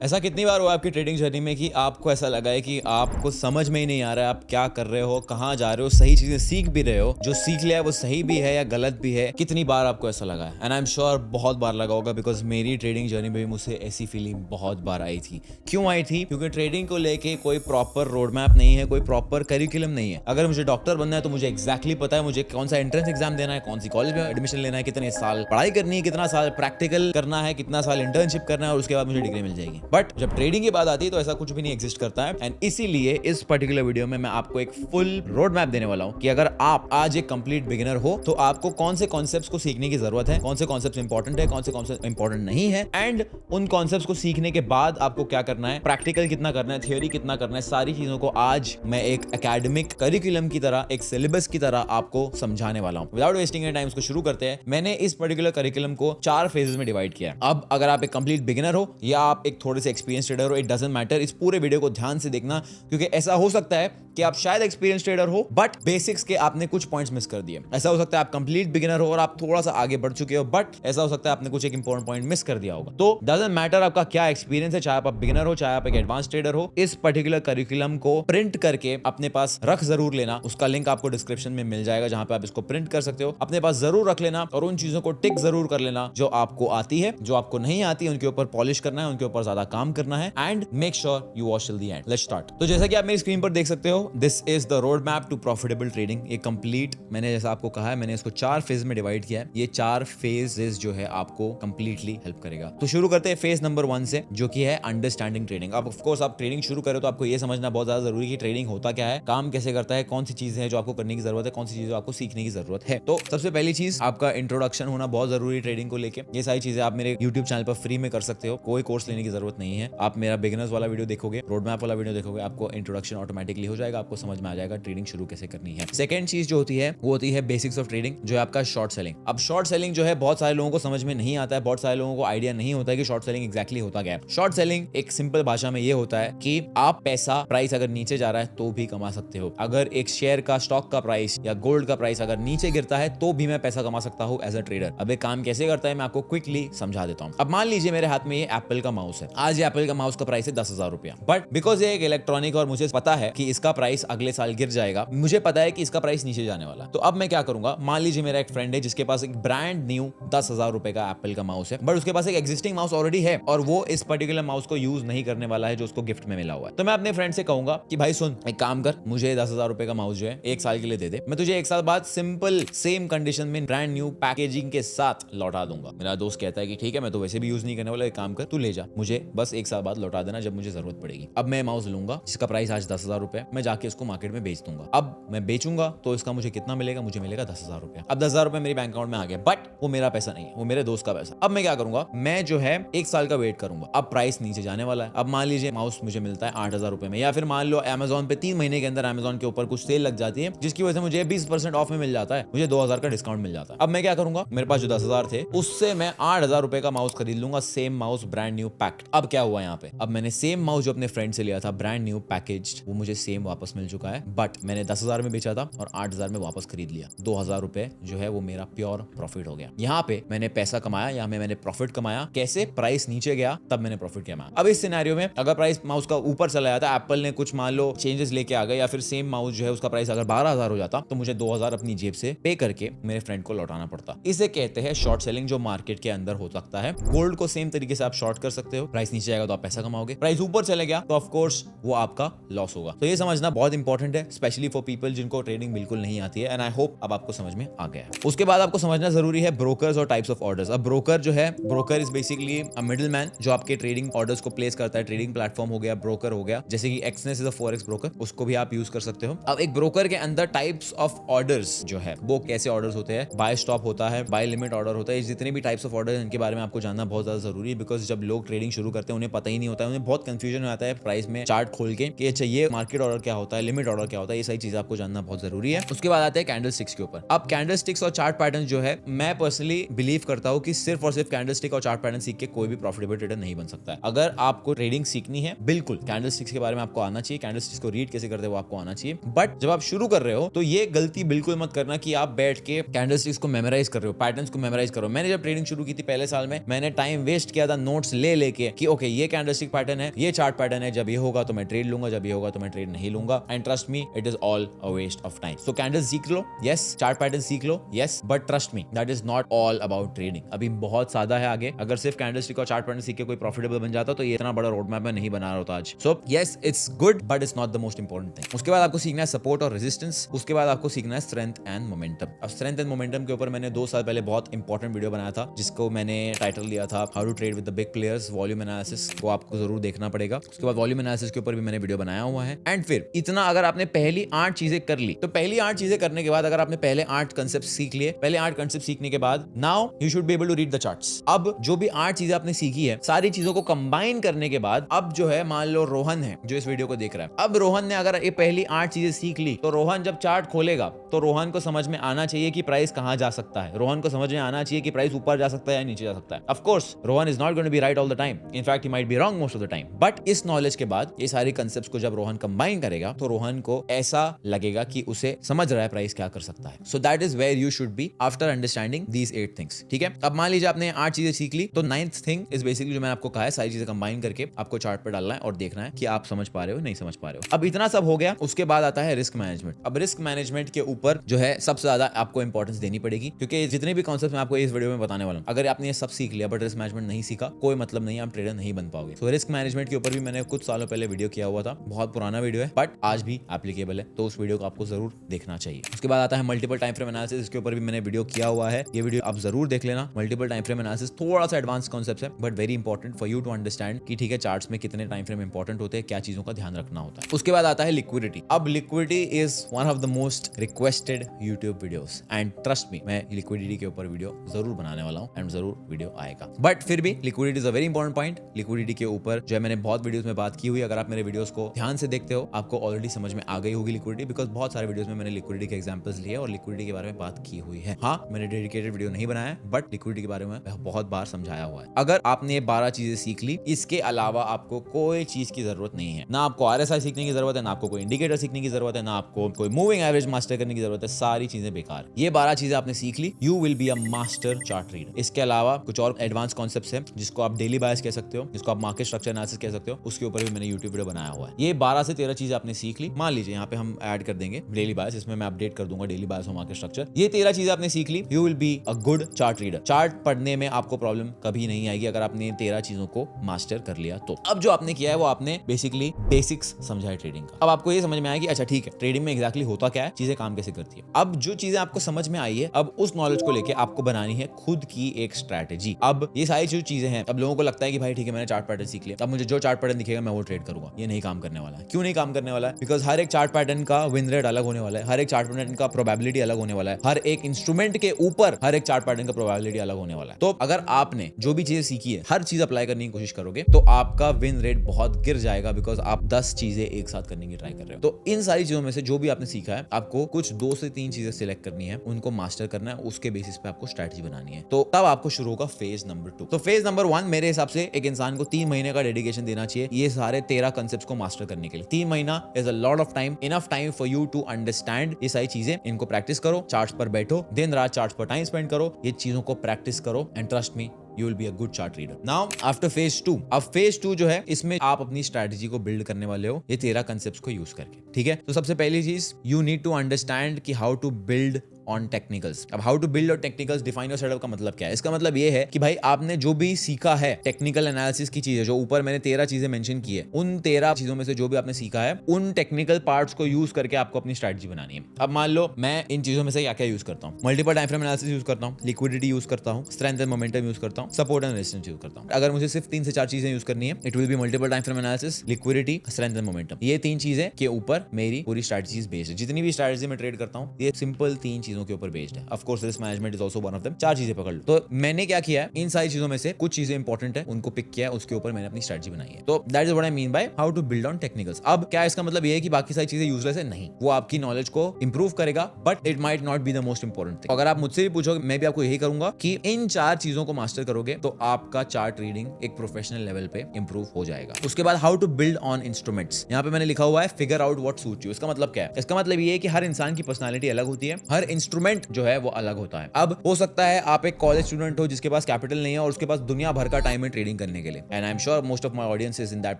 ऐसा कितनी बार हुआ आपकी ट्रेडिंग जर्नी में कि आपको ऐसा लगा है कि आपको समझ में ही नहीं आ रहा है आप क्या कर रहे हो, कहाँ जा रहे हो, सही चीजें सीख भी रहे हो, जो सीख लिया है वो सही भी है या गलत भी है? कितनी बार आपको ऐसा लगा है? एंड आई एम श्योर बहुत बार लगा होगा, बिकॉज मेरी ट्रेडिंग जर्नी में भी मुझसे ऐसी फीलिंग बहुत बार आई थी। क्यों आई थी? क्योंकि ट्रेडिंग को लेके कोई प्रॉपर रोड मैप नहीं है, कोई प्रॉपर करिकुलम नहीं है। अगर मुझे डॉक्टर बनना है तो मुझे एक्जैक्टली पता है मुझे कौन सा एंट्रेंस एग्जाम देना है, कौन सी कॉलेज में एडमिशन लेना है, कितने साल पढ़ाई करनी है, कितना साल प्रैक्टिकल करना है, कितना साल इंटर्नशिप करना है, और उसके बाद मुझे डिग्री मिल जाएगी। बट जब ट्रेडिंग की बात आती है तो ऐसा कुछ भी नहीं एग्जिस्ट करता है। एंड इसीलिए इस पर्टिकुलर वीडियो में मैं आपको एक फुल रोड मैप देने वाला हूं कि अगर आप आज एक कंप्लीट बिगिनर हो तो आपको कौन से कॉन्सेप्ट्स को सीखने की जरूरत है, कौन से कॉन्सेप्ट्स इंपॉर्टेंट है, कौन से कॉन्सेप्ट इंपॉर्टेंट नहीं है, एंड उन कॉन्सेप्ट्स को सीखने के बाद आपको क्या करना है, प्रैक्टिकल कितना करना है, थियोरी कितना करना है, सारी चीजों को आज मैं एक एकेडमिक करिकुलम की तरह, एक सिलेबस की तरह आपको समझाने वाला हूं। विदाउट वेस्टिंग एनी टाइम इसको शुरू करते हैं। मैंने इस पर्टिकुलर करिकुलम को 4 फेजेस में डिवाइड किया है। अब अगर आप एक कंप्लीट बिगिनर हो या आप एक थोड़े से एक्सपीरियंस ट्रेडर हो, इट डजंट मैटर, इस पूरे वीडियो को ध्यान से देखना, क्योंकि ऐसा हो सकता है कि आप शायद एक्सपीरियंस ट्रेडर हो बट बेसिक्स के आपने कुछ पॉइंट्स मिस कर दिए। ऐसा हो सकता है आप कंप्लीट बिगिनर हो और आप थोड़ा सा आगे बढ़ चुके हो, बट ऐसा हो सकता है आपने कुछ एक इंपॉर्टेंट पॉइंट मिस कर दिया होगा। तो डजंट मैटर आपका क्या एक्सपीरियंस है, चाहे आप बिगिनर हो चाहे आप एक एडवांस ट्रेडर हो, इस पर्टिकुलर करिकुलम को प्रिंट करके अपने पास रख जरूर लेना। उसका लिंक आपको डिस्क्रिप्शन में मिल जाएगा जहां पे आप इसको प्रिंट कर सकते हो। अपने पास जरूर रख लेना और उन चीजों को टिक जरूर कर लेना जो आपको आती है, जो आपको नहीं आती है उनके ऊपर पॉलिश करना है, उनके ऊपर ज्यादा काम करना है। And make sure you watch till the end. Let's start. तो जैसा कि आप मेरी स्क्रीन पर देख सकते हो, this is the road map to profitable trading. ये कंप्लीट मैंने जैसा आपको कहा है, मैंने इसको 4 फेज में डिवाइड किया है। ये 4 फेजेस जो है आपको कंप्लीटली हेल्प करेगा। तो शुरू करते हैं फेज नंबर 1 से, जो कि है अंडरस्टैंडिंग ट्रेडिंग। अब ऑफ कोर्स आप ट्रेडिंग शुरू करें तो आपको ये समझना बहुत ज्यादा जरूरी है कि ट्रेडिंग होता क्या है, काम कैसे करता है, कौन सी चीजें हैं जो आपको करने की जरूरत है, कौन सी चीजें आपको सीखने की जरूरत है। तो सबसे पहली चीज आपका इंट्रोडक्शन होना बहुत जरूरी है ट्रेडिंग को लेके। ये सारी चीजें आप मेरे YouTube चैनल पर फ्री में कर सकते हो, कोई कोर्स लेने की जरूरत नहीं है। आप मेरा बिगिनर्स वाला वीडियो देखोगे, रोड मैप वाला वीडियो देखोगे, आपको इंट्रोडक्शन ऑटोमेटिकली हो जाएगा, आपको समझ में आ जाएगा ट्रेडिंग शुरू कैसे करनी है। सेकंड चीज जो होती है वो होती है बेसिक्स ऑफ ट्रेडिंग, जो है आपका शॉर्ट सेलिंग। अब शॉर्ट सेलिंग जो है बहुत सारे लोगों को समझ में नहीं आता है, बहुत सारे लोगों को आइडिया नहीं होता है कि शॉर्ट सेलिंग एग्जैक्टली होता क्या है। शॉर्ट सेलिंग एक सिंपल भाषा में ये होता है कि आप पैसा, प्राइस अगर नीचे जा रहा है तो भी कमा सकते हो। अगर एक शेयर का, स्टॉक का प्राइस या गोल्ड का प्राइस अगर नीचे गिरता है तो भी मैं पैसा कमा सकता हूं एज अ ट्रेडर। अब ये काम कैसे करता है मैं आपको क्विकली समझा देता हूं। अब मान लीजिए मेरे हाथ में ये एप्पल का माउस है। आज ये एप्पल का माउस का प्राइस है 10,000 रुपया, बट बिकॉज ये एक इलेक्ट्रॉनिक और मुझे पता है कि इसका प्राइस अगले साल गिर जाएगा, मुझे पता है कि इसका प्राइस नीचे जाने वाला। तो अब मैं क्या करूंगा, मान लीजिए मेरा एक फ्रेंड है जिसके पास एक ब्रांड न्यू 10,000 रुपए का एप्पल का माउस है, बट उसके पास एक एग्जिस्टिंग माउस ऑलरेडी है और वो इस पर्टिकुलर माउस को यूज नहीं करने वाला है जो उसको गिफ्ट में मिला हुआ है। तो मैं अपने फ्रेंड से कहूंगा कि भाई सुन, एक काम कर, मुझे 10,000 रुपए का माउस जो है 1 साल के लिए दे दे, मैं तुझे 1 साल बाद सिंपल सेम कंडीशन में ब्रांड न्यू पैकेजिंग के साथ लौटा दूंगा। मेरा दोस्त कहता है कि ठीक है, मैं तो वैसे भी यूज नहीं करने वाला, एक काम कर तू ले जा, मुझे बस 1 साल बाद लौटा देना जब मुझे जरूरत पड़ेगी। अब मैं माउस लूंगा जिसका प्राइस आज 10,000 रुपए, मैं जाके इसको मार्केट में बेच दूंगा। अब मैं बेचूंगा तो इसका मुझे कितना मिलेगा, मुझे मिलेगा 10,000 रुपए। अब 10,000 रुपए मेरे बैंक अकाउंट में आ गया, बट वो मेरा पैसा नहीं है, वो मेरे दोस्त का पैसा। अब मैं क्या करूंगा, मैं जो है 1 साल का वेट करूंगा। अब प्राइस नीचे जाने वाला है। अब मान लीजिए माउस मुझे मिलता है 8,000 रुपए में, या फिर मान लो अमेजोन पे 3 महीने के अंदर अमेजोन के ऊपर कुछ सेल लग जाती है जिसकी वजह से मुझे 20% ऑफ में मिल जाता है, मुझे 2,000 का डिस्काउंट मिल जाता है। अब मैं क्या करूंगा, मेरे पास जो 10,000 थे उससे मैं 8,000 रुपए का माउस खरीद लूंगा, same mouse brand new packed. अब क्या हुआ यहाँ पे, अब मैंने सेम माउस जो अपने फ्रेंड से लिया था ब्रांड न्यू पैकेज्ड, वो मुझे सेम वापस मिल चुका है, बट मैंने 10,000 में बेचा था और 8,000 में वापस खरीद लिया। 2,000 रुपए जो है वो मेरा प्योर प्रॉफिट हो गया। यहाँ पे मैंने पैसा कमाया, यहाँ में मैंने प्रॉफिट कमाया। कैसे? प्राइस नीचे गया तब मैंने प्रॉफिट कमाया। अब इस सिनेरियो में अगर प्राइस माउस का ऊपर चला जाता, एप्पल ने कुछ मान लो चेंजेस लेके आ गए, या फिर सेम माउस जो है उसका प्राइस अगर 12,000 हो जाता, तो मुझे 2,000 अपनी जेब से पे करके मेरे फ्रेंड को लौटाना पड़ता। इसे कहते हैं शॉर्ट सेलिंग, जो मार्केट के अंदर हो सकता है। गोल्ड को सेम तरीके से आप शॉर्ट कर सकते हो, प्राइस नीचे जाएगा तो आप पैसा कमाओगे, प्राइस ऊपर चले गया तो ऑफ कोर्स वो आपका लॉस होगा। तो ये समझना बहुत इंपॉर्टेंट है, स्पेशली फॉर पीपल जिनको ट्रेडिंग बिल्कुल नहीं आती है। एंड आई होप अब आपको समझ में आ गया है। उसके बाद आपको समझना जरूरी है ब्रोकर्स और टाइप्स ऑफ ऑर्डर्स। अब ब्रोकर जो है, broker is basically a middle man जो आपके ट्रेडिंग ऑर्डर्स को प्लेस करता है। ट्रेडिंग प्लेटफॉर्म हो गया, ब्रोकर हो गया, जैसे कि Exness is a forex broker, उसको भी आप यूज कर सकते हो। अब एक ब्रोकर के अंदर टाइप्स ऑफ ऑर्डर्स जो है वो कैसे ऑर्डर्स होते हैं, बाय स्टॉप होता है, बाय लिमिट ऑर्डर होता है। जितने भी टाइप्स ऑफ ऑर्डर हैं इनके बारे में आपको जानना बहुत ज्यादा जरूरी है, बिकॉज जब लोग ट्रेडिंग शुरू करते हैं उन्हें पता ही नहीं होता है, उन्हें बहुत कंफ्यूजन हो जाता है प्राइस में चार्ट खोल के कि अच्छा ये मार्केट ऑर्डर क्या होता है, लिमिट ऑर्डर क्या होता है, ये सारी चीजें आपको जानना बहुत जरूरी है। उसके बाद आते हैं कैंडल स्टिक्स के ऊपर। अब कैंडल स्टिक्स और चार्ट पैटर्न जो है, मैं पर्सनली बिलीव करता हूँ कि सिर्फ और सिर्फ कैंडल स्टिक और चार्ट पैटर्न सीख के कोई भी प्रॉफिटेबल ट्रेडर नहीं बन सकता है। अगर आपको ट्रेडिंग सीखनी है, बिल्कुल कैंडल स्टिक्स के बारे में आपको आना चाहिए, कैंडल स्टिक्स को रीड कैसे करते हैं वो आपको आना चाहिए। बट जब आप शुरू कर रहे हो तो ये गलती बिल्कुल मत करना कि आप बैठ के कैंडल स्टिक्स को मेमोराइज कर रहे हो, पैटर्न्स को मेमोराइज करो। मैंने जब ट्रेडिंग शुरू की थी पहले साल में, मैंने टाइम वेस्ट किया था नोट्स ले लेके कि ओके ये कैंडल स्टिक पैटर्न है, ये चार्ट पैटर्न है, जब ये होगा तो मैं ट्रेड लूंगा, जब ये होगा तो मैं ट्रेड नहीं लूंगा। And trust me, it is all a waste of time. So candle सीख लो, यस, चार्ट पैटर्न सीख लो, yes, but trust me that is not all about trading. अभी बहुत सादा है आगे। अगर सिर्फ कैंडल स्टिक और चार्ट पैटर्न सीख के कोई प्रॉफिटेबल बन जाता तो ये इतना बड़ा रोड मैप मैं नहीं बना रहा होता आज। So yes, it's good but it's not the most important thing. उसके बाद आपको सीखना है सपोर्ट और रेजिस्टेंस। उसके बाद आपको सीखना है स्ट्रेंथ एंड मोमेंटम। अब स्ट्रेंथ एंड मोमेंटम के ऊपर मैंने 2 साल पहले बहुत इंपॉर्टेंट वीडियो बनाया था, जिसको मैंने टाइटल दिया था how to trade with the big players, volume analysis. वो आपको जरूर देखना पड़ेगा। उसके बाद वॉल्यूम एनालिसिस के ऊपर भी मैंने वीडियो बनाया हुआ है। एंड फिर इतना अगर आपने पहली 8 चीजें कर ली, तो पहली 8 चीजें करने के बाद अगर आपने पहले 8 कंसेप्ट सीख लिए, पहले 8 कंसेप्ट सीखने के बाद now you should be able to read the charts. अब जो भी 8 चीजें आपने सीखी है, सारी चीजों को कंबाइन करने के बाद अब जो है, मान लो रोहन है जो इस वीडियो को देख रहा है, अब रोहन ने अगर ये पहली 8 चीजें सीख ली, तो रोहन जब चार्ट खोलेगा तो रोहन को समझ में आना चाहिए कि प्राइस कहां जा सकता है। रोहन को समझ में आना चाहिए कि प्राइस ऊपर जा सकता है या नीचे जा सकता है। Of course Rohan is not going to be right all the time, in fact he might be wrong most of the time. But इस नॉलेज के बाद, ये सारी कंसेप्ट्स को जब रोहन कंबाइन करेगा तो रोहन को ऐसा लगेगा कि उसे समझ रहा है प्राइस क्या कर सकता है। So that is where you should be after understanding these 8 things. ठीक है, अब मान लीजिए आपने 8 चीजें सीख ली, तो 9th थिंग इज बेसिकली जो मैंने आपको कहा है, सारी चीजें कंबाइन करके आपको चार्ट पे डालना है और देखना है कि आप समझ पा रहे हो नहीं समझ पा रहे हो। अब इतना सब हो गया, उसके बाद आता है रिस्क मैनेजमेंट। अब रिस्क मैनेजमेंट के ऊपर जो है सबसे ज्यादा आपको इंपॉर्टेंस देनी पड़ेगी, क्योंकि जितने भी कॉन्सेप्ट मैं आपको इस वीडियो में बताने वाला हूं, अगर आपने ये सब सीख लिया बट रिस्क मैनेजमेंट नहीं सीखा, कोई मतलब नहीं, आप ट्रेडर नहीं बन पाओगे। तो रिस्क मैनेजमेंट के ऊपर भी मैंने कुछ सालों पहले वीडियो किया हुआ था, बहुत पुराना वीडियो है बट आज भी एप्लीकेबल है, तो उस वीडियो को आपको जरूर देखना चाहिए। उसके बाद आता है मल्टीपल टाइम फ्रेम एनालिसिस। इसके ऊपर भी मैंने वीडियो किया हुआ है, ये वीडियो आप जरूर देख लेना। मल्टीपल टाइम फ्रेम एनालिसिस थोड़ा सा एडवांस कॉन्सेप्ट है but very important for you to understand कि ठीक है चार्ट्स में कितने टाइम फ्रेम इंपॉर्टेंट होते हैं, क्या चीजों का ध्यान रखना होता है। उसके बाद आता है लिक्विडिटी। अब liquidity is one of the most requested YouTube videos and trust मी, मैं लिक्विडिटी के ऊपर वीडियो जरूर बनाने वाला हूं एंड जरूर वीडियो आएगा। बट फिर भी liquidity is a very important point. Liquidity के ऊपर जो है मैंने बहुत वीडियोस में बात की हुई है, अगर आप मेरे वीडियोस को ध्यान से देखते हो आपको ऑलरेडी समझ में आ गई होगी लिक्विडिटी, बिकॉज बहुत सारे वीडियोस में मैंने लिक्विडिटी के एग्जांपल्स लिए और लिक्विडिटी के बारे में बात की हुई है। हाँ, मैंने डेडिकेटेड वीडियो नहीं बनाया बट लिक्विडिटी के बारे में बहुत बार समझाया हुआ है। अगर आपने ये 12 चीजें सीख ली, इसके अलावा आपको कोई चीज की जरूरत नहीं है। ना आपको RSI सीखने की जरूरत है, ना आपको कोई इंडिकेटर सीखने की जरूरत है, ना आपको कोई मूविंग एवरेज मास्टर करने की जरूरत है। सारी चीजें बेकार। ये 12 चीजें आपने सीख ली, you will be a master chart reader. इसके अलावा कुछ और एडवांस कॉन्सेप्ट्स हैं जिसको आप डेली बायस कह सकते हो, जिसको आप मार्केट स्ट्रक्चर एनालिसिस कह सकते हो, उसके ऊपर भी मैंने यूट्यूब वीडियो बनाया हुआ है। ये 12 से 13 चीजें आपने सीख ली। मान लीजिए यहाँ पे हम ऐड कर देंगे डेली बायस, इसमें मैं अपडेट कर दूंगा डेली बायस और मार्केट स्ट्रक्चर। ये 13 चीजें आपने सीख ली, you will be a good chart reader. Chart पढ़ने में आपको प्रॉब्लम कभी नहीं आएगी अगर आपने 13 चीजों को मास्टर कर लिया तो। अब जो आपने किया है वो आपने बेसिकली बेसिक्स समझा है ट्रेडिंग का। अब आपको ये समझ में आया कि अच्छा ठीक है, ट्रेडिंग में एग्जैक्टली होता क्या है, चीजें काम कैसे करती है। अब जो चीजें आपको समझ में आई है, अब उस नॉलेज को लेके आपको बनानी है खुद की एक स्ट्रैटेजी। अब ये सारी जो चीजें हैं, अब लोगों को लगता है कि भाई ठीक है मैंने चार्ट पैटर्न सीख लिया, अब मुझे जो चार्ट पैटर्न दिखेगा मैं वो ट्रेड करूंगा। ये नहीं काम करने वाला है। क्यों नहीं काम करने वाला है? बिकॉज हर एक चार्ट पैटर्न का विन रेट अलग होने वाला है, हर एक चार्ट पैटर्न का प्रोबेबिलिटी अलग होने वाला है, हर एक इंस्ट्रूमेंट के ऊपर हर एक चार्ट पैटर्न का प्रोबेबिलिटी अलग होने वाला है। तो अगर आपने जो भी चीजें सीखी है हर चीज अप्लाई करने की कोशिश करोगे तो आपका विन रेट बहुत गिर जाएगा, बिकॉज आप 10 चीजें एक साथ करने की ट्राई कर रहे हो। तो इन सारी चीजों में से जो भी आपने सीखा है, आपको कुछ 2 से 3 चीजें सिलेक्ट करनी है, उनको मास्टर करना है, उसके बेसिस पे आपको स्ट्रैटेजी बनानी है। तो तब आपको शुरू होगा फेज नंबर 2। तो फेज नंबर 1 मेरे हिसाब से एक इंसान को 3 महीने का डेडिकेशन देना चाहिए ये सारे 13 कंसेप्ट्स को मास्टर करने के लिए। 3 महीना is a lot of time, enough time for you to understand ये सारी चीजें। इनको प्रैक्टिस करो, चार्ट्स पर बैठो, दिन रात चार्ट्स पर टाइम स्पेंड करो, ये चीजों को प्रैक्टिस करो and trust me you will be a good chart reader. Now after phase 2, अब phase 2 जो है इसमें आप अपनी स्ट्रैटेजी को बिल्ड करने वाले हो ये 13 कंसेप्ट्स को यूज करके। ठीक है, तो सबसे पहली चीज यू नीड टू अंडरस्टैंड कि how to build on technicals. अब हाउ टू बिल्ड और टेक्निकल्स डिफाइन योर सेटअप का मतलब क्या है? इसका मतलब ये है कि भाई आपने जो भी सीखा है टेक्निकल एनालिसिस की चीजें, जो ऊपर मैंने 13 चीजें मेंशन की है, उन 13 चीजों में से जो भी आपने सीखा है उन टेक्निकल पार्ट्स को यूज करके आपको अपनी स्ट्रैटेजी बनानी है। अब मान लो मैं इन चीजों में से क्या क्या यूज करता हूँ, multiple time frame analysis use करता हूँ, लिक्विडिटी यूज करता हूँ, स्ट्रेंथ एंड मोमेंटम यूज करता हूँ, सपोर्ट एंड रेजिस्टेंस यूज करता हूँ। अगर मुझे सिर्फ 3 से 4 चीजें यूज करनी है, it will be multiple time frame analysis, liquidity, strength and momentum. ये 3 चीजें के ऊपर मेरी पूरी स्ट्रैटेजी बेस्ड है। जितनी भी स्ट्रैटेजी में ट्रेड करता हूँ ये सिंपल 3 चीजों चीजों के ऊपर बेस्ड है। Of course risk management is also one of them. 4 चीजें पकड़ लो। तो मैंने क्या किया है, इन सारी चीजों में से कुछ चीजें इंपॉर्टेंट है उनको पिक किया है, उसके ऊपर मैंने अपनी स्ट्रेटजी बनाई है। तो that is what I mean by how to build on technicals. अब क्या इसका मतलब ये है कि बाकी सारी चीजें यूजलेस है? नहीं, वो आपकी नॉलेज को इंप्रूव करेगा, but it might not be the most important thing. अगर आप मुझसे भी पूछोगे, मैं भी आपको यही करूंगा कि इन 4 चीजों को मास्टर करोगे तो आपका चार्ट रीडिंग एक प्रोफेशनल लेवल पे इंप्रूव हो जाएगा। उसके बाद how to build on instruments. यहाँ पे मैंने लिखा हुआ है figure out what suit you. इसका मतलब क्या है? इसका मतलब ये है कि हर इंसान की पर्सनालिटी अलग होती है, हर इंस्ट्रूमेंट जो है वो अलग होता है। अब हो सकता है आप एक कॉलेज स्टूडेंट हो जिसके पास कैपिटल नहीं है और उसके पास दुनिया भर का टाइम है ट्रेडिंग करने के लिए, and I am sure most of my audience is in that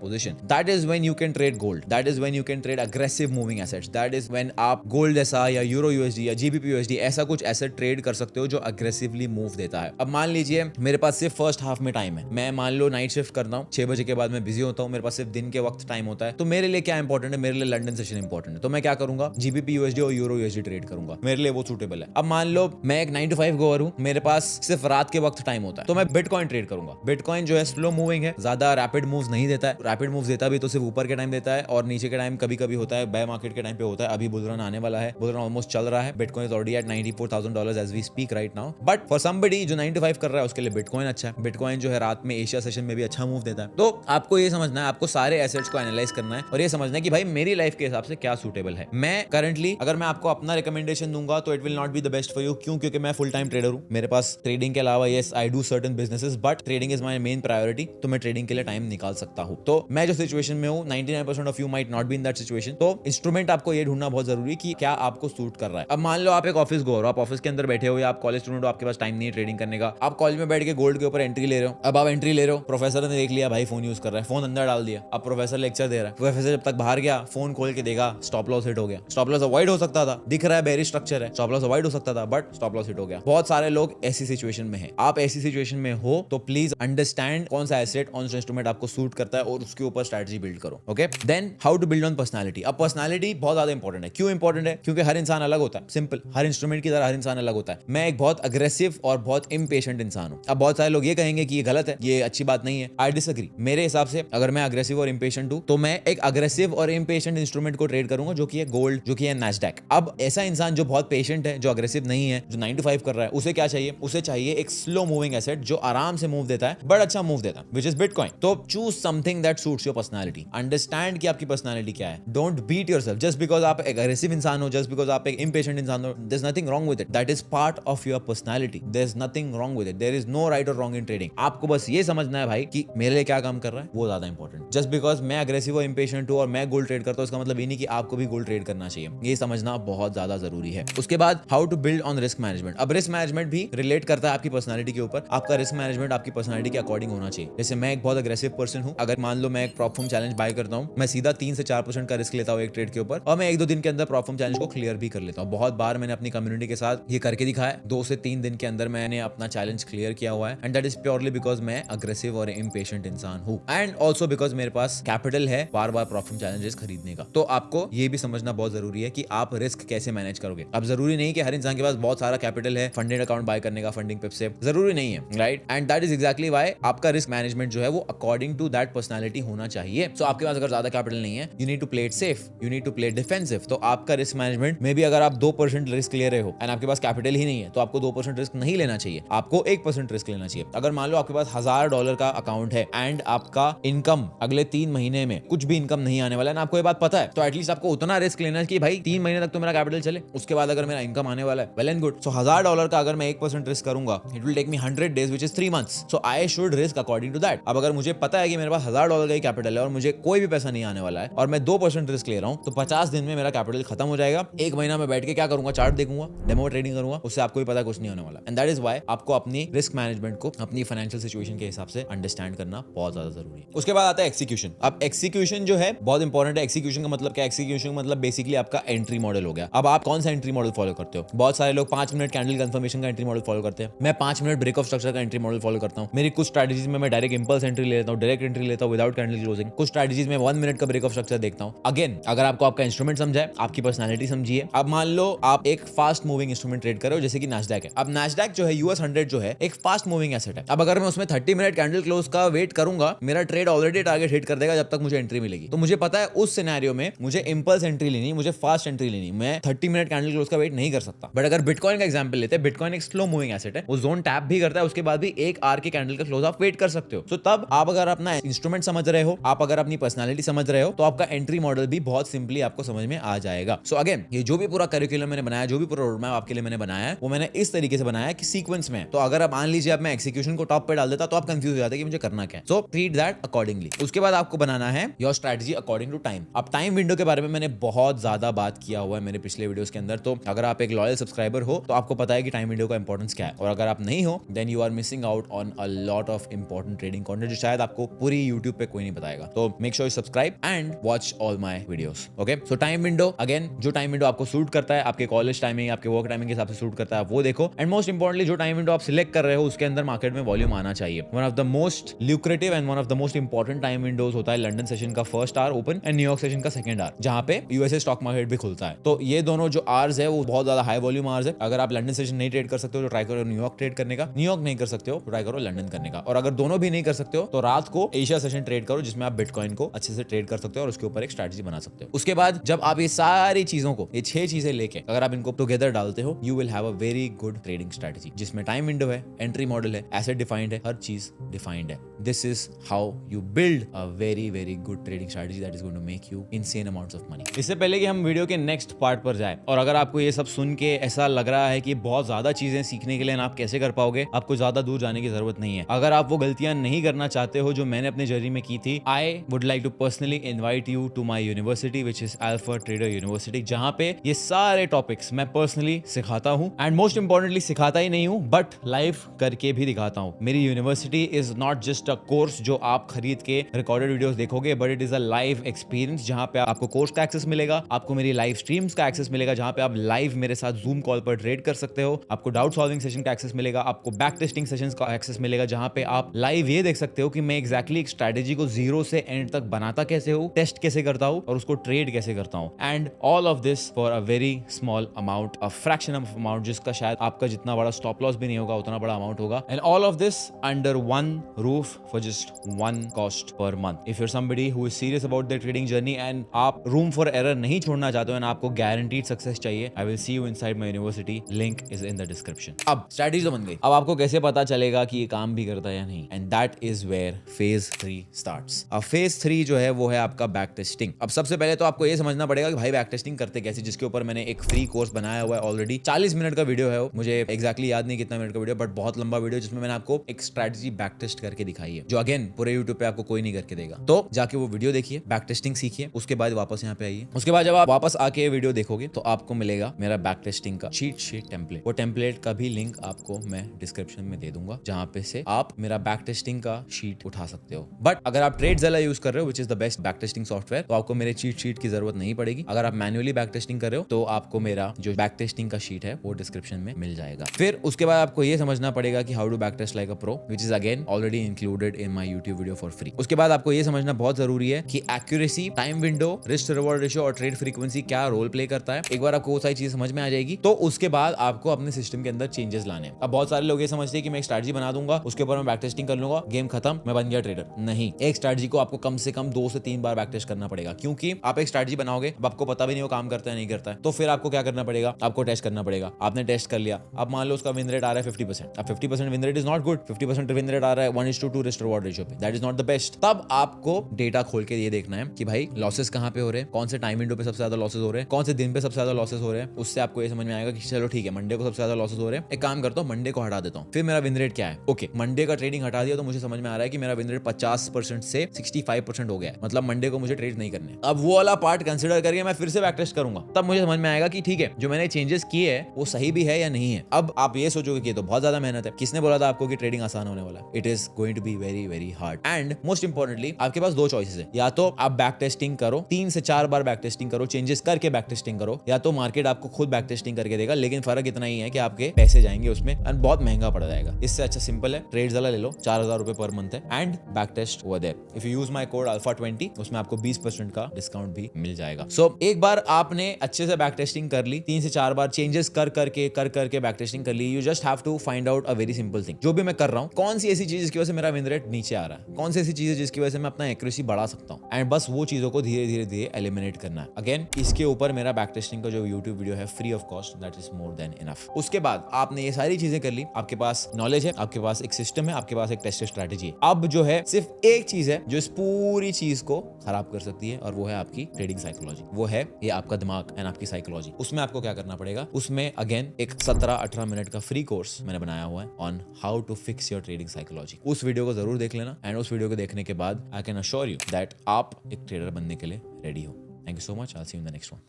position. That is when you can trade gold, that is when you can trade aggressive moving assets, that is when आप gold ऐसा या euro USD या GBP USD ऐसा कुछ asset trade कर सकते हो जो अग्रेसिवली मूव देता है। अब मान लीजिए मेरे पास सिर्फ फर्स्ट हाफ में टाइम है, मैं मान लो नाइट शिफ्ट करता हूँ, 6 बजे के बाद मैं बिजी होता हूँ, मेरे पास सिर्फ दिन के वक्त टाइम होता है, तो मेरे लिए क्या इंपॉर्टेंट है? मेरे लिए लंदन सेशन इंपॉर्टेंट है। तो मैं क्या करूंगा? जीबीपी यूएसडी और यूरो यूएसडी ट्रेड करूंगा, मेरे लिए वो सूटेबल है। अब मान लो मैं एक 9 to 5 गोअर हूँ, मेरे पास सिर्फ रात के वक्त टाइम होता है, तो मैं बिटकॉइन ट्रेड करूंगा। बिटकॉइन जो है स्लो मूविंग है, ज्यादा रैपिड मूव्स नहीं देता है। रैपिड मूव्स देता भी तो सिर्फ ऊपर के टाइम देता है और नीचे के टाइम कभी कभी होता है, बेयर मार्केट के टाइम पे होता है। अभी बुल रन आने वाला है, बुल रन ऑलमोस्ट चल रहा है, Bitcoin is already at $94,000 as we speak right now. But for somebody जो 9 to 5 कर रहा है उसके लिए बिटकॉइन अच्छा है। बिटकॉइन जो है रात में एशिया सेशन में भी अच्छा मूव देता है। तो आपको ये समझना है, आपको सारे एसेट्स को एनालाइज करना है और ये समझना है कि भाई मेरी लाइफ के हिसाब से क्या सूटेबल है। मैं करंटली अगर मैं आपको अपना रिकमेंडेशन दूंगा तो it will not be the best for you. क्यों? क्योंकि मैं फुल टाइम ट्रेडर हूं, मेरे पास ट्रेडिंग के अलावा yes I do certain businesses, but trading is my main priority, तो मैं ट्रेडिंग के लिए टाइम निकाल सकता हूं। तो मैं जो सिचुएशन में हूं, 99% of you might not be in that situation. तो इंस्ट्रूमेंट आपको ये ढूंढना बहुत जरूरी है कि क्या आपको सूट कर रहा है। अब मान लो आप एक ऑफिस गो, आप ऑफिस के अंदर बैठे हो या आप कॉलेज स्टूडेंट हो, आपके पास टाइम नहीं है ट्रेडिंग करने का, आप कॉलेज में बैठ के गोल्ड के ऊपर एंट्री ले रहे हो। अब आप एंट्री ले रहे हो, प्रोफेसर ने देख लिया भाई फोन यूज कर रहा है, फोन अंदर डाल दिया, अब प्रोफेसर लेक्चर दे रहा है, प्रोफेसर जब तक बाहर गया फोन खोल के देखा, स्टॉप लॉस हिट हो गया। स्टॉप लॉस अवॉइड हो सकता था, दिख रहा है बेरिश स्ट्रक्चर है, स्टॉप लॉस अवॉइड हो सकता था, बट स्टॉप लॉस हिट हो गया। बहुत सारे लोग ऐसी सिचुएशन में हैं। आप ऐसी सिचुएशन में हो तो प्लीज अंडरस्टैंड कौन सा एसेट, कौन सा इंस्ट्रूमेंट आपको सूट करता है और उसके ऊपर स्ट्रेटजी बिल्ड करो। Okay, then how to build on personality. अब पर्सनालिटी बहुत ज्यादा इंपॉर्टेंट है। क्यों इंपॉर्टेंट है? क्योंकि हर इंसान अलग होता है, सिंपल। हर इंस्ट्रूमेंट की तरह हर इंसान अलग होता है। मैं एक बहुत अग्रेसिव और बहुत इम्पेशेंट इंसान हूं। अब बहुत सारे लोग ये कहेंगे कि ये गलत है, ये अच्छी बात नहीं है। I disagree. मेरे हिसाब से अगर मैं अग्रेसिव और इम्पेशेंट हूं तो मैं एक अग्रेसिव और इम्पेशेंट इंस्ट्रूमेंट को ट्रेड करूंगा जो कि है गोल्ड, जो कि है नैस्डैक। अब ऐसा इंसान जो बहुत पेशेंट है, जो अग्रेसिव नहीं है, जो 9 to 5 कर रहा है, उसे क्या चाहिए? उसे चाहिए एक स्लो मूविंग एसेट जो आराम से मूव देता है, बड़ा अच्छा मूव देता है, व्हिच इज बिटकॉइन। तो choose something that suits your personality. Understand कि आपकी पर्सनालिटी क्या है। Don't beat yourself just because आप एक अग्रेसिव इंसान हो, जस्ट बिकॉज आप एक इम्पेशेंट इंसान हो। There is nothing wrong with it, that is part of your personality. There is nothing wrong with it, there is no right और wrong in trading. आपको बस ये समझना है भाई कि मेरे लिए क्या काम कर रहा है, वो ज्यादा इंपॉर्टेंट। जस्ट बिकॉज मैं अग्रेसिव और इम्पेशेंट हूं और मैं गोल्ड ट्रेड करता हूं, इसका मतलब ये नहीं कि आपको भी गोल्ड ट्रेड करना चाहिए। ये समझना बहुत ज्यादा जरूरी है। उसके बाद how to build on risk management. अब रिस्क मैनेजमेंट भी रिलेट करता है आपकी पर्सनालिटी के ऊपर। आपका रिस्क मैनेजमेंट आपकी पर्सनालिटी के अकॉर्डिंग होना चाहिए। जैसे मैं एक बहुत अग्रेसिव पर्सन हूं, अगर मान लो मैं एक प्रॉप फॉर्म चैलेंज बाय करता हूं, मैं सीधा 3 से 4% का रिस्क लेता हूं एक ट्रेड के ऊपर और मैं 1-2 दिन के अंदर प्रॉप फॉर्म चैलेंज को क्लियर भी कर लेता हूं। बहुत बार मैंने अपनी कम्युनिटी के साथ ये करके दिखाया, 2 से 3 दिन के अंदर मैंने अपना चैलेंज क्लियर किया हुआ है, and that is purely because मैं अग्रेसिव और इम्पेशेंट इंसान हूं, एंड ऑल्सो बिकॉज मेरे पास कैपिटल है बार बार प्रॉप फॉर्म चैलेंजेस खरीदने का। तो आपको ये भी समझना बहुत जरूरी है कि आप रिस्क कैसे मैनेज करोगे। अब जरूरी नहीं कि हर इंसान के पास बहुत सारा कैपिटल है फंडेड अकाउंट बाय करने का, फंडिंग पिप से, जरूरी नहीं है, right? And that is exactly why आपका रिस्क मैनेजमेंट जो है वो अकॉर्डिंग टू दैट पर्सनालिटी होना चाहिए। सो आपके पास अगर ज्यादा कैपिटल नहीं है, you need to play it safe, you need to play it defensive. तो आपका रिस्क मैनेजमेंट में भी अगर आप 2% रिस्क ले रहे हो एंड आपके पास कैपिटल ही नहीं है तो आपको 2% रिस्क नहीं लेना चाहिए, आपको 1% रिस्क लेना चाहिए। अगर मान लो आपके पास $1000 का अकाउंट है एंड आपका इनकम अगले 3 महीने में कुछ भी इनकम नहीं आने वाला है ना, आपको ये बात पता है, तो एटलीस्ट आपको उतना रिस्क लेना है कि भाई 3 महीने तक तो मेरा कैपिटल चले, उसके बाद अगर मेरा इनकम आने वाला है, वेल एंड गुड। सो $1000 का अगर मैं 1% रिस्क करूंगा, it will take me 100 days which is 3 months. So I should risk according to that. अब अगर मुझे पता है कि मेरे पास $1000 का ही कैपिटल है और मुझे कोई भी पैसा नहीं आने वाला है और मैं 2% रिस्क ले रहा हूं, तो 50 दिन में मेरा कैपिटल खत्म हो जाएगा। 1 महीना में बैठ के क्या करूंगा? चार्ट देखूंगा, डेमो ट्रेडिंग करूंगा, उससे आपको भी पता कुछ नहीं होने वाला। एंड दैट इज व्हाई आपको अपनी रिस्क मैनेजमेंट को अपनी फाइनेंशियल सिचुएशन के हिसाब से अंडरस्टैंड करना बहुत ज्यादा जरूरी है। उसके बाद आता है एक्सिक्यूशन। अब एक्सिक्यूशन जो है बहुत इंपॉर्टेंट है। एक्सिक्यूशन का मतलब क्या? एक्सिक्यूशन का मतलब बेसिकली आपका एंट्री मॉडल हो गया। अब आप कौन सा एंट्री मॉडल फॉलो करते हो? बहुत सारे लोग 5 मिनट कैंडल कंफर्मेशन का एंट्री मॉडल फॉलो करते हैं। मैं 5 मिनट ब्रेक ऑफ स्ट्रक्चर का एंट्री मॉडल फॉलो करता हूं। मेरी कुछ स्ट्रेटजीज में मैं डायरेक्ट इंपल्स एंट्री ले लेता हूं, डायरेक्ट एंट्री लेता हूं विदाउट कैंडल क्लोजिंग। कुछ स्ट्रेटजीज में 1 मिनट का ब्रेक ऑफ स्ट्रक्चर देखता हूं। अगेन, अगर आपको आपका इंस्ट्रूमेंट समझा है, आपकी पर्सनालिटी समझिए। अब मान लो आप एक फास्ट मूविंग इंस्ट्रूमेंट ट्रेड कर रहे हो जैसे कि नैस्डैक है। अब नैस्डैक जो है US 100 जो है एक फास्ट मूविंग एसेट है। अब अगर मैं उसमें 30 मिनट कैंडल क्लोज का वेट करूंगा, मेरा ट्रेड ऑलरेडी टारगेट हिट कर देगा जब तक मुझे एंट्री मिलेगी। तो मुझे पता है उस सिनेरियो में मुझे इंपल्स एंट्री लेनी, मुझे फास्ट एंट्री लेनी, मैं 30 मिनट कैंडल क्लोज का वेट नहीं कर सकता। बट अगर बिटकॉइन का एग्जांपल लेते हैं, बिटकॉइन एक स्लो मूविंग एसेट है, वो जोन टैप भी करता है, उसके बाद भी एक आर के कैंडल का क्लोज आप वेट कर सकते हो। तो तब आप अगर अपना इंस्ट्रूमेंट समझ रहे हो, आप अगर अपनी पर्सनालिटी समझ रहे हो, तो आपका एंट्री मॉडल भी बहुत सिंपली आपको समझ में आ जाएगा। सो अगेन, ये जो भी पूरा करिकुलम मैंने बनाया, जो भी पूरा रोड मैप आपके लिए मैंने बनाया है, वो मैंने इस तरीके से बनाया है कि सीक्वेंस में। तो अगर आप मान लीजिए अब मैं एक्सिक्यूशन को टॉप पे डाल देता तो आप कंफ्यूज हो जाते कि मुझे करना क्या है। So treat that accordingly. उसके बाद आपको बनाना है your strategy according to time. अब टाइम विंडो के बारे में मैंने बहुत ज्यादा बात किया हुआ है मेरे पिछले वीडियोस के अंदर, तो अगर आप एक लॉयल सब्सक्राइबर हो तो आपको पता है कि टाइम विंडो का इंपॉर्टेंस क्या है, और अगर आप नहीं हो then you are missing out on a lot of important trading content जो शायद आपको पूरी यूट्यूब पे कोई नहीं बताएगा। तो make sure you subscribe and watch all my videos. Okay, so time window, again जो टाइम विंडो आपको सूट करता है, आपके कॉलेज टाइमिंग, आपके वर्क टाइमिंग के हिसाब से सूट करता है, वो देखो। एंड मोस्ट इंपॉर्टेंटली जो टाइम विंडो आप सिलेक्ट कर रहे हो उसके अंदर मार्केट में वॉल्यूम आना चाहिए। One of the most lucrative and one of the most important time Windows होता है लंदन सेशन का first hour open and New York session का सेकंड आवर, जहां पे यूएसए स्टॉक मार्केट भी खुलता है। तो ये दोनों जो आवर्स है वो बहुत ज्यादा हाई वॉल्यूम आवर्स है। अगर आप लंदन सेशन नहीं ट्रेड कर सकते हो तो ट्राई करो न्यूयॉर्क ट्रेड करने का, न्यूयॉर्क नहीं कर सकते हो तो ट्राई करो लंदन करने का, और अगर दोनों भी नहीं कर सकते हो तो रात को एशिया सेशन ट्रेड करो, जिसमें आप बिटकॉइन को अच्छे से ट्रेड कर सकते हो और उसके ऊपर एक स्ट्रेटजी बना सकते हो। उसके बाद जब आप ये सारी चीजों को, ये 6 चीजें लेके अगर आप इनको टुगेदर डालते हो, you will have a very good trading strategy, जिसमें टाइम विंडो है, एंट्री मॉडल है, एसेट डिफाइंड है, हर चीज डिफाइंड है। This is how you build a very very good trading strategy that is going to make you insane amounts of money. इससे पहले कि हम वीडियो के नेक्स्ट पार्ट पर जाए, और अगर आपको ये सब सुन के ऐसा लग रहा है कि बहुत ज्यादा चीजें सीखने के लिए आप कैसे कर पाओगे, आपको ज्यादा दूर जाने की जरूरत नहीं है। अगर आप वो गलतियां नहीं करना चाहते हो जो मैंने अपने जर्नी में की थी, I would like to personally invite you to my university which is Alpha Trader University, जहां पे ये सारे टॉपिक्स मैं पर्सनली सिखाता हूं। एंड मोस्ट इंपॉर्टेंटली सिखाता ही नहीं हूं बट लाइव करके भी दिखाता हूं। मेरी university is not just a course जो आप खरीद के रिकॉर्डेड वीडियोस देखोगे, but it is a live experience जहां पे आपको कोर्स का एक्सेस मिलेगा, आपको मेरी लाइव स्ट्रीम्स का एक्सेस मिलेगा जहां पे आप लाइव मेरे साथ जूम कॉल पर ट्रेड कर सकते हो, आपको डाउट सॉल्विंग सेशन का एक्सेस मिलेगा, आपको बैक टेस्टिंग सेशंस का एक्सेस मिलेगा जहां पे आप लाइव ये देख सकते हो कि मैं एग्जैक्टली एक स्ट्रेटेजी को जीरो से एंड तक बनाता कैसे हूं, टेस्ट कैसे करता हूं और उसको ट्रेड कैसे करता हूं। And all of this for a very small amount, a fraction of amount, जिसका शायद आपका जितना बड़ा स्टॉप लॉस भी नहीं होगा उतना बड़ा अमाउंट होगा। And all of this under one roof for just one cost per month. If you are somebody who is serious about the trading journey and आप रूम फॉर एरर नहीं छोड़ना चाहते हो एंड आपको गारंटीड सक्सेस चाहिए, I will see you inside my university, link is in the description. अब strategy तो बन गई, अब आपको कैसे पता चलेगा कि ये काम भी करता है या नहीं, and that is where phase 3 starts. अब फेज 3 जो है वो है आपका बैक टेस्टिंग। अब सबसे पहले तो आपको ये समझना पड़ेगा कि भाई बैक टेस्टिंग करते कैसे, जिसके ऊपर मैंने एक फ्री कोर्स बनाया हुआ है ऑलरेडी। 40 मिनट का वीडियो है वो, मुझे एक्जैक्टली याद नहीं कितना मिनट का वीडियो, बट बहुत लंबा वीडियो जिसमें मैंने आपको एक स्ट्रेटजी बैक टेस्ट करके दिखाई है, जो अगेन पूरे यूट्यूब पे आपको कोई नहीं करके देगा। तो जाके वो वीडियो देखिए, बैक टेस्टिंग सीखिए, उसके बाद वापस यहाँ पे आइए। उसके बाद जब आप वापस आके वीडियो देखोगे तो आपको मिलेगा मेरा बैक टेस्टिंग का चीट शीट टेम्पलेट। वो टेम्पलेट का भी लिंक आपको मैं डिस्क्रिप्शन में दे दूंगा, जहां पे से आप मेरा बैक टेस्टिंग का शीट उठा सकते हो। बट अगर आप ट्रेडज़ेला यूज कर रहे हो which is the best back testing software, तो आपको मेरे चीट शीट की जरूरत नहीं पड़ेगी। अगर आप मैन्युअली बैक टेस्टिंग कर रहे हो तो आपको मेरा जो बैक टेस्टिंग का शीट है वो डिस्क्रिप्शन में मिल जाएगा। फिर उसके बाद आपको ये समझना पड़ेगा कि how to back test like a pro, which is again already included in my YouTube video for free. उसके बाद आपको ये समझना बहुत जरूरी है कि accuracy, time window, risk reward ratio और ट्रेड फ्रीक्वेंसी क्या रोल प्ले करता है। एक बार आपको वो सारी चीजें समझ में आ जाएगी तो उसके बाद आपको अपने सिस्टम के अंदर चेंजेस लाने हैं। अब बहुत सारे लोग ये समझते हैं कि मैं एक स्ट्रेटजी बना दूंगा, उसके ऊपर मैं बैक टेस्टिंग कर लूंगा, गेम खत्म, मैं बन गया ट्रेडर। नहीं, एक स्ट्रेटजी को आपको कम से कम 2 से 3 बार बैक टेस्ट करना पड़ेगा, क्योंकि आप एक स्ट्रेटजी बनाओगे, अब आपको पता भी नहीं वो काम करता है नहीं करता है, तो फिर आपको क्या करना पड़ेगा, आपको टेस्ट करना पड़ेगा। आपने टेस्ट कर लिया, अब मान लो उसका विन रेट आ रहा है 50%। अब 50% win rate is not good, 50% win rate आ रहा है 1:2 रिस्क रिवॉर्ड रेशियो पे, that is not the best. तब आपको डेटा खोल के ये देखना है कि भाई लॉसेस कहां पे हो रहे हैं, कौन से टाइम विंडो पे सबसे ज्यादा लॉसेस हो रहे हैं, कौन से दिन पे सबसे ज्यादा लॉसेस हो रहे हैं। उससे आपको ये समझ में आएगा कि चलो ठीक है, मंडे को सबसे ज्यादा लॉसेस हो रहे हैं, एक काम करता हूं मंडे को हटा देता हूं, फिर मेरा विन रेट क्या है। ओके, मंडे का ट्रेडिंग हटा दिया तो मुझे समझ में आ रहा है कि मेरा विन रेट 50% से 65% हो गया है, मतलब मंडे को मुझे ट्रेड नहीं करने। अब वो वाला पार्ट कंसीडर करके मैं फिर से बैक टेस्ट करूंगा, तब मुझे समझ में आएगा कि ठीक है, जो मैंने चेंजेस किए हैं वो सही भी है या नहीं है। अब आप ये सोचोगे कि तो बहुत ज्यादा मेहनत है, किसने बोला था आपको कि ट्रेडिंग आसान होने वाला है? It is going to be very very hard. And most importantly आपके पास 2 चॉइसेस है, या तो आप बैक टेस्टिंग करो, 3 से 4 बार बैक टेस्टिंग करो, चेंजेस करके बैक टेस्टिंग करो, या तो मार्केट आपको खुद बैक टेस्टिंग करके देगा, लेकिन फर्क इतना ही है कि आपके पैसे जाएंगे उसमें और बहुत महंगा पड़ जाएगा। इससे अच्छा सिंपल है, ट्रेडज़ेला ले लो, 4000 रुपए पर मंथ है and back test over there. If you use my code alpha20 उसमें आपको 20% का डिस्काउंट भी मिल जाएगा। सो एक बार आपने अच्छे से बैक टेस्टिंग कर ली, 3 से 4 बार चेंजेस कर करके बैक टेस्टिंग कर ली, you just have to find out a very simple thing. जो भी मैं कर रहा हूं, कौन सी ऐसी चीज जिसकी वजह से मेरा विन रेट नीचे आ रहा है, कौन सी ऐसी चीज है जिसकी वजह से मैं अपना एक्यूरेसी बढ़ा सकता हूं, एंड बस वो चीजों को धीरे धीरे एलिमिनेट करना है। अगेन इसके ऊपर मेरा बैक टेस्टिंग का जो यूट्यूब वीडियो है free of cost, that is more than enough. उसके बाद आपने ये सारी चीजें कर ली, आपके पास नॉलेज है, आपके पास एक सिस्टम है, आपके पास एक टेस्टेड स्ट्रैटेजी है। अब जो है सिर्फ एक चीज है जो इस पूरी चीज को खराब कर सकती है, और वो है आपकी ट्रेडिंग साइकोलॉजी, वो है ये आपका दिमाग एंड आपकी साइकोलॉजी। उसमें आपको क्या करना पड़ेगा, उसमें अगेन एक 17-18 मिनट का फ्री कोर्स मैंने बनाया हुआ है on how to fix your trading psychology. उस वीडियो को जरूर देख लेना, एंड उस वीडियो को देखने के बाद I can assure you that आप एक ट्रेडर बनने के लिए रेडी हो। Thank you so much, I will see you in the next one.